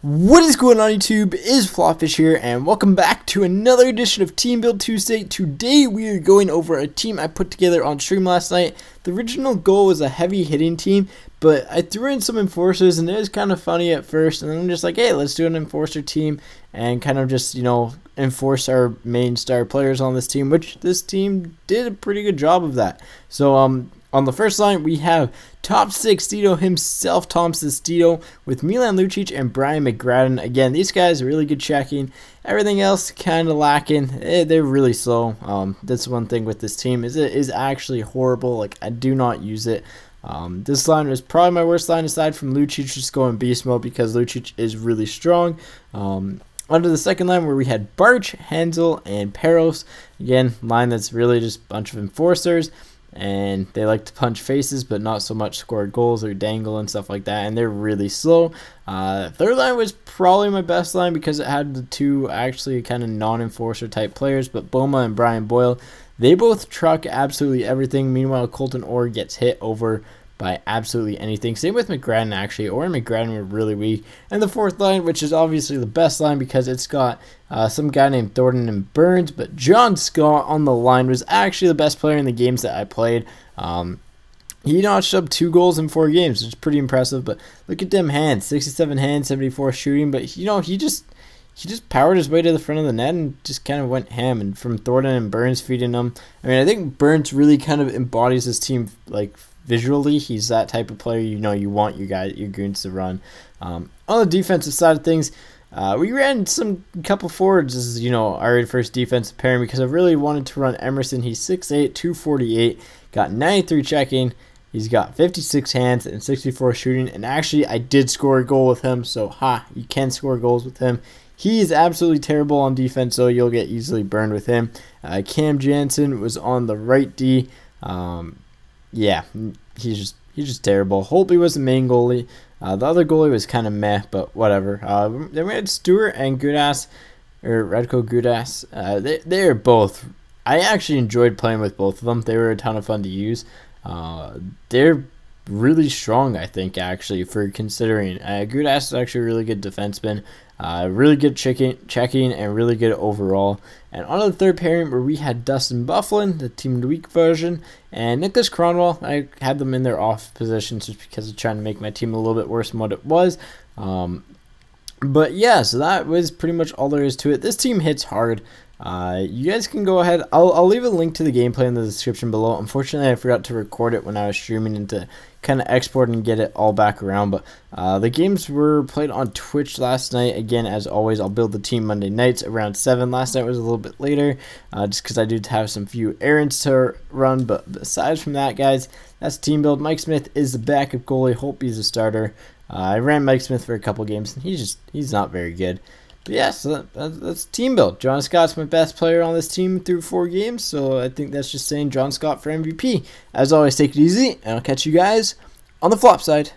What is going on YouTube? Is FlopFish here, and welcome back to another edition of Team Build Tuesday. Today we are going over a team I put together on stream last night. The original goal was a heavy hitting team, but I threw in some enforcers and it was kind of funny at first, and then I'm just like, hey, let's do an enforcer team and kind of just, enforce our main star players on this team, which this team did a pretty good job of that. So on the first line, we have top 6 Tito himself, Tom Sestito, with Milan Lucic and Brian McGrattan. Again, these guys are really good checking. Everything else kind of lacking. They're really slow. That's one thing with this team is it is actually horrible. Like, I do not use it. This line was probably my worst line aside from Lucic just going beast mode because Lucic is really strong. Under the second line where we had Barch, Hansel, and Peros. Again, line that's really just a bunch of enforcers. And they like to punch faces, but not so much score goals or dangle and stuff like that, and they're really slow. Third line was probably my best line because it had the two actually kind of non-enforcer type players, but Boma and Brian Boyle, they both truck absolutely everything. Meanwhile, Colton Orr gets hit over by absolutely anything. Same with McGrattan, actually. Orr and McGrattan were really weak. And the fourth line, which is obviously the best line because it's got some guy named Thornton and Burns, but John Scott on the line was actually the best player in the games that I played. He notched up 2 goals in 4 games, which is pretty impressive, but look at them hands, 67 hands, 74 shooting, but he just powered his way to the front of the net and just kind of went ham, and from Thornton and Burns feeding them. I mean, I think Burns really kind of embodies his team, like, visually. He's that type of player you want your goons to run. On the defensive side of things, we ran a couple forwards as our first defensive pairing because I really wanted to run Emerson. He's 6'8", 248, got 93 checking. He's got 56 hands and 64 shooting, and actually I did score a goal with him, so you can score goals with him. He is absolutely terrible on defense, so you'll get easily burned with him. Cam Jansen was on the right D. Yeah, he's just terrible. Holtby was the main goalie. The other goalie was kind of meh, but whatever. Then we had Stewart and Goodass, or Radko Goodass. They're both. I actually enjoyed playing with both of them. They were a ton of fun to use. They're really strong, I think, actually, for considering. Goodass is actually a really good defenseman. Really good checking and really good overall. And on the third pairing where we had Dustin Bufflin, the Team of the Week version, and Nicholas Cronwell. I had them in their off positions just because of trying to make my team a little bit worse than what it was. But yeah, so that was pretty much all there is to it. This team hits hard. You guys can go ahead. I'll leave a link to the gameplay in the description below. Unfortunately, I forgot to record it when I was streaming and to kind of export and get it all back around. But the games were played on Twitch last night. Again, as always, I'll build the team Monday nights around 7. Last night was a little bit later just because I do have some few errands to run. But aside from that, guys, that's team build. Mike Smith is the backup goalie. Holtby's the starter. I ran Mike Smith for a couple games, and he's not very good. But yeah, so that's team build. John Scott's my best player on this team through 4 games, so I think that's just saying John Scott for MVP. As always, take it easy, and I'll catch you guys on the flop side.